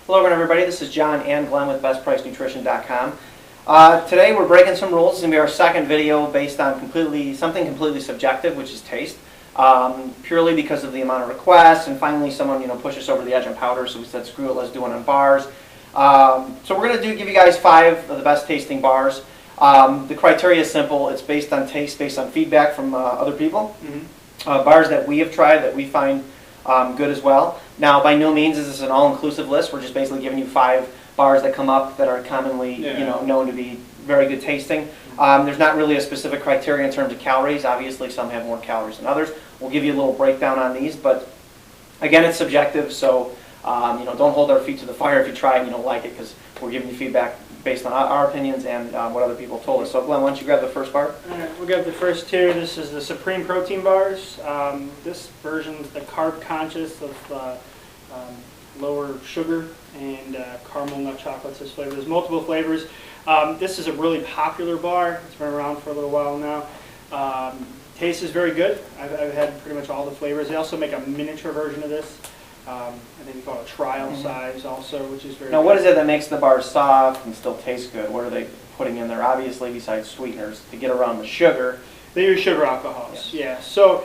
Hello again, everybody. This is John and Glenn with BestPriceNutrition.com. Today we're breaking some rules. It's going to be our second video based on something completely subjective, which is taste. Purely because of the amount of requests, and finally someone pushed us over the edge on powder, so we said screw it, let's do one on bars. So we're going to give you guys 5 of the best tasting bars. The criteria is simple. It's based on taste, based on feedback from other people. Bars that we have tried that we find good as well. Now, by no means is this an all-inclusive list. We're just basically giving you 5 bars that come up that are commonly known to be very good tasting. There's not really a specific criteria in terms of calories. Obviously, some have more calories than others. We'll give you a little breakdown on these, but again, it's subjective. So don't hold our feet to the fire if you try and you don't like it, because we're giving you feedback based on our opinions and what other people told us. So Glenn, why don't you grab the first bar? All right, we'll grab the first 2. This is the Supreme Protein Bars. This version is the carb conscious of lower sugar and caramel nut chocolates as flavor. There's multiple flavors. This is a really popular bar. It's been around for a little while now. Taste is very good. I've had pretty much all the flavors. They also make a miniature version of this. I think we call it trial size also, which is very Now, good. what is it that makes the bars soft and still taste good? What are they putting in there, obviously, besides sweeteners, to get around the sugar? They use sugar alcohols, yeah. So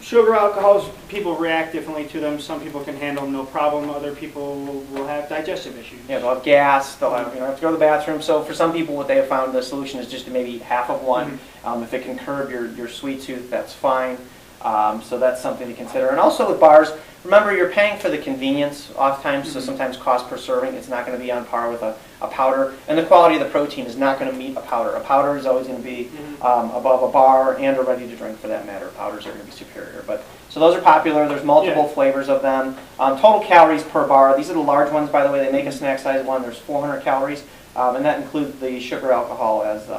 sugar alcohols, people react differently to them. Some people can handle them no problem. Other people will have digestive issues. Yeah, they'll have gas, they'll have, have to go to the bathroom. So for some people, what they have found, the solution is just to maybe eat half of one. If it can curb your sweet tooth, that's fine. So that's something to consider. And also with bars, remember, you're paying for the convenience oftentimes, so sometimes cost per serving, it's not going to be on par with a powder. And the quality of the protein is not going to meet a powder. A powder is always going to be above a bar and a ready-to-drink for that matter. Powders are going to be superior. So those are popular. There's multiple flavors of them. Total calories per bar. These are the large ones, by the way. They make a snack size one. There's 400 calories, and that includes the sugar alcohol as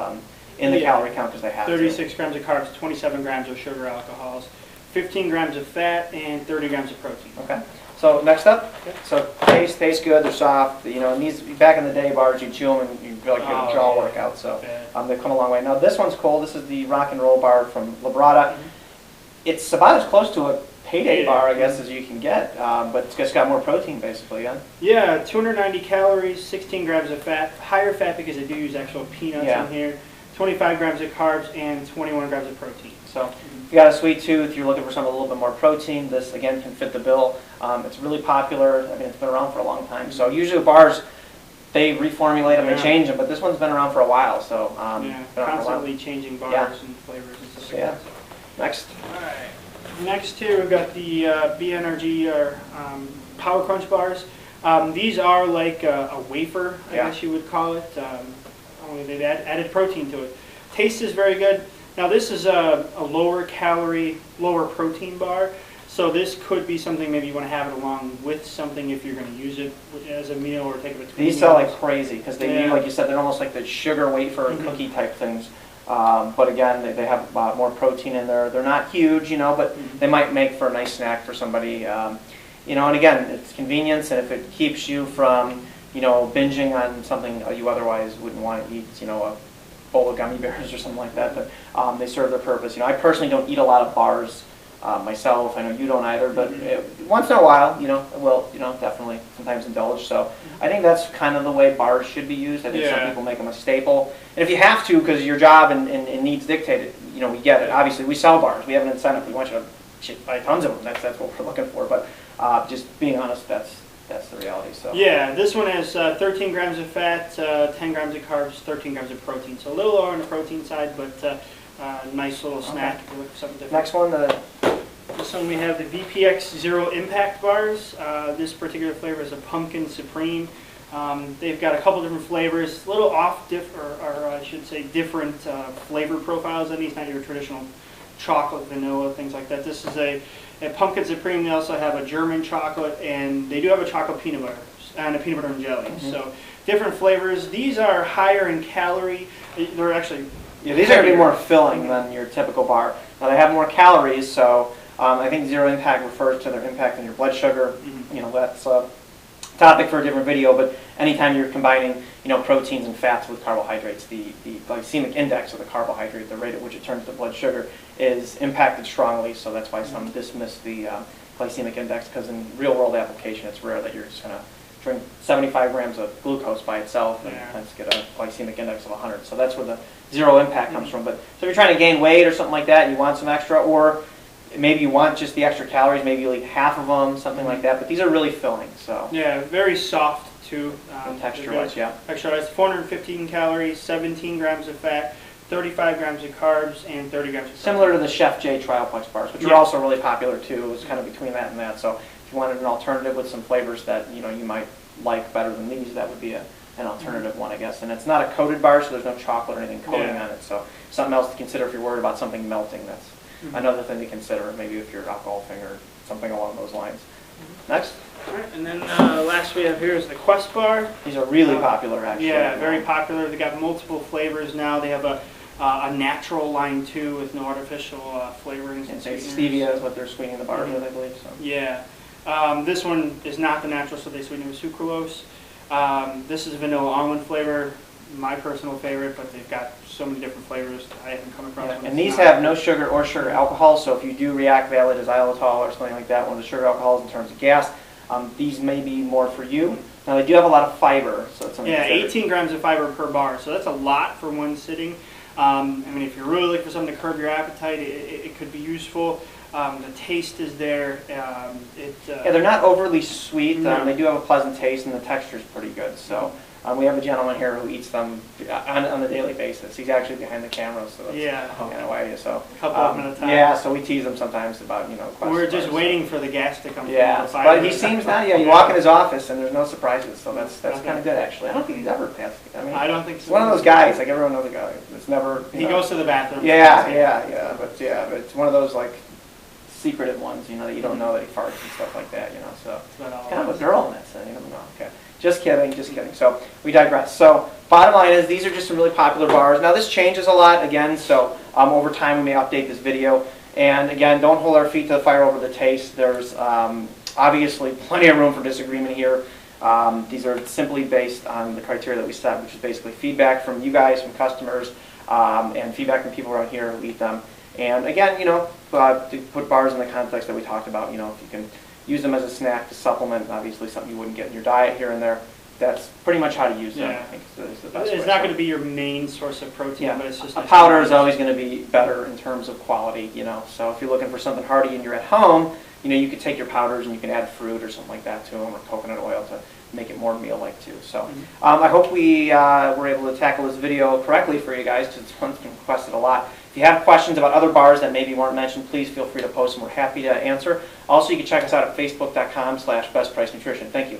in the calorie count, because they have 36 grams of carbs, 27 grams of sugar alcohols, 15 grams of fat, and 30 grams of protein. Okay. So next up, so tastes good. They're soft. And these back in the day bars, you chew them and you feel like you have a jaw workout. So they've come a long way. Now this one's cool. This is the Rock and Roll bar from Labrada. It's about as close to a payday bar, I guess, as you can get, but it's just got more protein, basically. Yeah, 290 calories, 16 grams of fat. Higher fat because they do use actual peanuts in here. 25 grams of carbs and 21 grams of protein. So if you got a sweet tooth, you're looking for something a little bit more protein, this again can fit the bill. It's really popular. I mean, it's been around for a long time. So usually bars, they reformulate them, they change them, but this one's been around for a while. So constantly changing bars and flavors and stuff like that. Next. All right. Next here we've got the B-Energy or Power Crunch bars. These are like a wafer, I guess you would call it. Only they've added protein to it. Taste is very good. Now this is a lower calorie, lower protein bar. So this could be something maybe you want to have it along with something if you're going to use it as a meal or take it between These meals. sell like crazy because they do, like you said, they're almost like the sugar wafer cookie type things. But again, they have more protein in there. They're not huge, but they might make for a nice snack for somebody. And again, it's convenience, and if it keeps you from binging on something you otherwise wouldn't want to eat, a bowl of gummy bears or something like that, but they serve their purpose. I personally don't eat a lot of bars myself. I know you don't either, but once in a while, will definitely sometimes indulge. So I think that's kind of the way bars should be used. I think some people make them a staple, and if you have to because your job and needs dictate it, we get it. Obviously, we sell bars. We have an incentive. We want you to buy tons of them. That's what we're looking for. But just being honest, that's the reality. So yeah, this one has 13 grams of fat, 10 grams of carbs, 13 grams of protein. So a little lower on the protein side, but nice little snack if you're looking for something different. Next one, this one we have the VPX Zero Impact bars. This particular flavor is a Pumpkin Supreme. They've got a couple different flavors, a little off, or I should say different flavor profiles than these, not your traditional chocolate, vanilla, things like that. This is a Pumpkin Supreme. They also have a German chocolate, and they do have a chocolate peanut butter and a peanut butter and jelly. So different flavors. These are higher in calorie. They're actually these are going to be more filling than your typical bar. Now they have more calories, so I think Zero Impact refers to their impact on your blood sugar. That's a topic for a different video, but anytime you're combining proteins and fats with carbohydrates, the glycemic index of the carbohydrate, the rate at which it turns to blood sugar, is impacted strongly. So that's why some dismiss the glycemic index, because in real world application it's rare that you're just going to drink 75 grams of glucose by itself and Yeah. tends to get a glycemic index of 100. So that's where the zero impact comes from. But so if you're trying to gain weight or something like that, and you want some extra, or maybe you want just the extra calories, maybe you'll eat half of them, something like that. But these are really filling. So Yeah, very soft too. texture-wise, yeah. Texture-wise, 415 calories, 17 grams of fat, 35 grams of carbs, and 30 grams of protein. Similar to the Chef J Trialplex bars, which are Yeah. also really popular too. It's kind of between that and that. So if you wanted an alternative with some flavors that you might like better than these, that would be an alternative one, I guess. And it's not a coated bar, so there's no chocolate or anything coating Yeah. on it. So something else to consider if you're worried about something melting. That's another thing to consider, maybe if you're out golfing or something along those lines. Next. All right, and then last we have here is the Quest bar. These are really popular, actually. Yeah, very popular. They got multiple flavors now. They have a natural line too with no artificial flavorings and And sweeteners. stevia is what they're sweetening the bars with, I believe. So. Yeah. This one is not the natural, so they sweeten it with sucralose. This is a vanilla almond flavor, my personal favorite, but they've got so many different flavors. I haven't come across Yeah, one. and that's these not- have no sugar or sugar alcohol, so if you do react badly to xylitol or something like that, one of the sugar alcohols in terms of gas, these may be more for you. Now they do have a lot of fiber, so it's something Yeah, to consider. 18 grams of fiber per bar, so that's a lot for one sitting. I mean, if you're really looking for something to curb your appetite, it could be useful. The taste is there. Yeah, they're not overly sweet. No. They do have a pleasant taste, and the texture is pretty good. So we have a gentleman here who eats them on a daily basis. He's actually behind the camera, so that's Yeah. kind of why. So A couple of them at a time. yeah, so we tease him sometimes about Quest We're just bars, waiting for the gas to come. Yeah, from the but fiber. he seems not. Yeah, you walk in his office and there's no surprises, so that's kind of good actually. I don't think he's ever passed. I mean, I don't think so. he's one of those guys. Like everyone knows a guy. It's never. He goes to the bathroom. Yeah, but it's one of those like secretive ones, that you don't know that he farts and stuff like that, So But, it's kind of a girl in that sense. You don't know. Okay, just kidding. So we digress. So bottom line is these are just some really popular bars. Now this changes a lot again, so over time we may update this video. And again, don't hold our feet to the fire over the taste. There's obviously plenty of room for disagreement here. These are simply based on the criteria that we set, which is basically feedback from you guys, from customers, and feedback from people around here who eat them. And again, to put bars in the context that we talked about, if you can use them as a snack to supplement, obviously something you wouldn't get in your diet here and there, that's pretty much how to use them. Yeah. I think is the best It's way. not going to be your main source of protein, Yeah, but it's just a powder is always going to be better in terms of quality, So if you're looking for something hearty and you're at home, you could take your powders and you can add fruit or something like that to them, or coconut oil to make it more meal-like too. So I hope we were able to tackle this video correctly for you guys, because it's one that's been requested a lot. If you have questions about other bars that maybe weren't mentioned, please feel free to post them. We're happy to answer. Also, you can check us out at facebook.com/bestpricenutrition. Thank you.